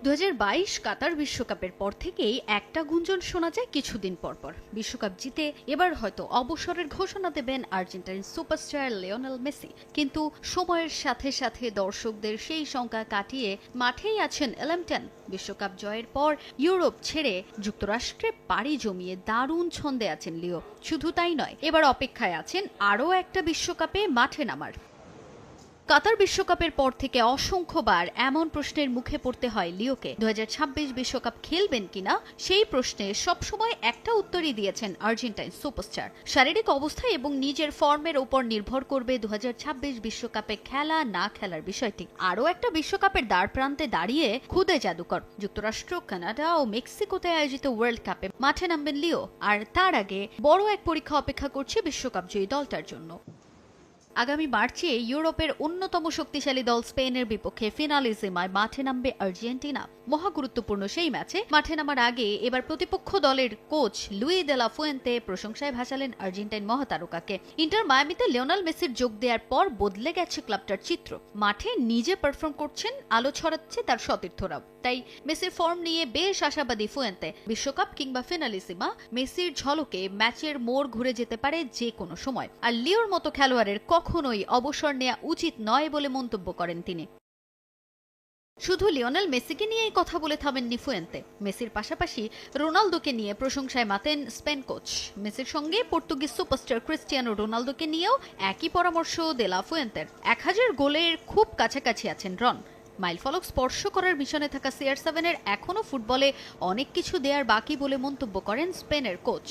2022 কাতার বিশ্বকাপের পর থেকেই একটা গুঞ্জন শোনা যায় কিছুদিন পরপর বিশ্বকাপ জিতে এবার হয়তো অবসরের ঘোষণা দেবেন আর্জেন্টাইন সুপারস্টার লিওনেল মেসি। কিন্তু সময়ের সাথে সাথে দর্শকদের সেই শঙ্কা কাটিয়ে মাঠেই আছেন এলএম10। বিশ্বকাপ জয়ের পর ইউরোপ ছেড়ে যুক্তরাষ্ট্রে পাড়ি জমিয়ে দারুণ ছন্দে আছেন লিও। শুধু তাই নয়, এবার অপেক্ষায় আছেন আরও একটা বিশ্বকাপে মাঠে নামার। কাতার বিশ্বকাপের পর থেকে অসংখ্যবার এমন প্রশ্নের মুখে পড়তে হয় লিওকে 2026 বিশ্বকাপ খেলবেন কিনা। সেই প্রশ্নে সবসময় একটা উত্তরই দিয়েছেন আর্জেন্টাইন সুপারস্টার। শারীরিক অবস্থা এবং নিজের ফর্মের উপর নির্ভর করবে 2026 বিশ্বকাপে খেলা না খেলার বিষয়টি। আরও একটা বিশ্বকাপের দ্বার প্রান্তে দাঁড়িয়ে খুদে জাদুকর যুক্তরাষ্ট্র, কানাডা ও মেক্সিকোতে আয়োজিত ওয়ার্ল্ড কাপে মাঠে নামবেন লিও। আর তার আগে বড় এক পরীক্ষা অপেক্ষা করছে বিশ্বকাপ জয়ী দলটার জন্য। আগামী মার্চে ইউরোপের অন্যতম শক্তিশালী দল স্পেনের বিপক্ষে ফিনালিসিমায় মাঠে নামবে আর্জেন্টিনা। মহা গুরুত্বপূর্ণ সেই ম্যাচে মাঠে নামার আগে এবার প্রতিপক্ষ দলের কোচ লুই দে লা ফুয়েন্তে প্রশংসায় ভাসালেন আর্জেন্টাইন মহাতারকাকে। ইন্টার মায়ামিতে লিওনেল মেসির যোগ দেওয়ার পর বদলে গেছে ক্লাবটার চিত্র। মাঠে নিজে পারফর্ম করছেন, আলো ছড়াচ্ছে তার সতীর্থরাও। তাই মেসির ফর্ম নিয়ে বেশ আশাবাদী ফুয়েন্তে। বিশ্বকাপ কিংবা ফিনালিসিমা, মেসির ঝলকে ম্যাচের মোড় ঘুরে যেতে পারে যে কোনো সময়। আর লিওর মতো খেলোয়াড়ের কখনোই অবসর নেওয়া উচিত নয় বলে মন্তব্য করেন তিনি। শুধু লিওনেল মেসিকে নিয়েই কথা বলে থামেননি ফুয়েন্তে। মেসির পাশাপাশি রোনালদোকে নিয়ে প্রশংসায় মাতেন স্পেন কোচ। মেসির সঙ্গে পর্তুগিজ সুপারস্টার ক্রিস্টিয়ানো রোনালদোকে নিয়েও একই পরামর্শ দে লা ফুয়েন্তের। 1000 গোলের খুব কাছাকাছি আছেন রন। মাইলফলক স্পর্শ করার মিশনে থাকা CR7-এর এখনও ফুটবলে অনেক কিছু দেয়ার বাকি বলে মন্তব্য করেন স্পেনের কোচ।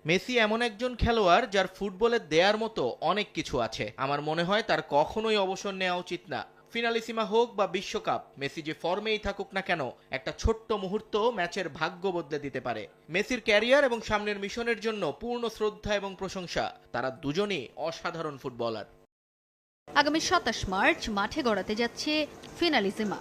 মেসি এমন একজন খেলোয়াড় যার ফুটবলে দেয়ার মতো অনেক কিছু আছে। আমার মনে হয় তার কখনোই অবসর নেওয়া উচিত না। ফিনালিসিমা হোক বা বিশ্বকাপ, মেসি যে ফর্মেই থাকুক না কেন, একটা ছোট্ট মুহূর্ত ম্যাচের ভাগ্য বদলে দিতে পারে। মেসির ক্যারিয়ার এবং সামনের মিশনের জন্য পূর্ণ শ্রদ্ধা এবং প্রশংসা। তারা দুজনই অসাধারণ ফুটবলার। আগামী 27 মার্চ মাঠে গড়াতে যাচ্ছে ফিনালিসিমা।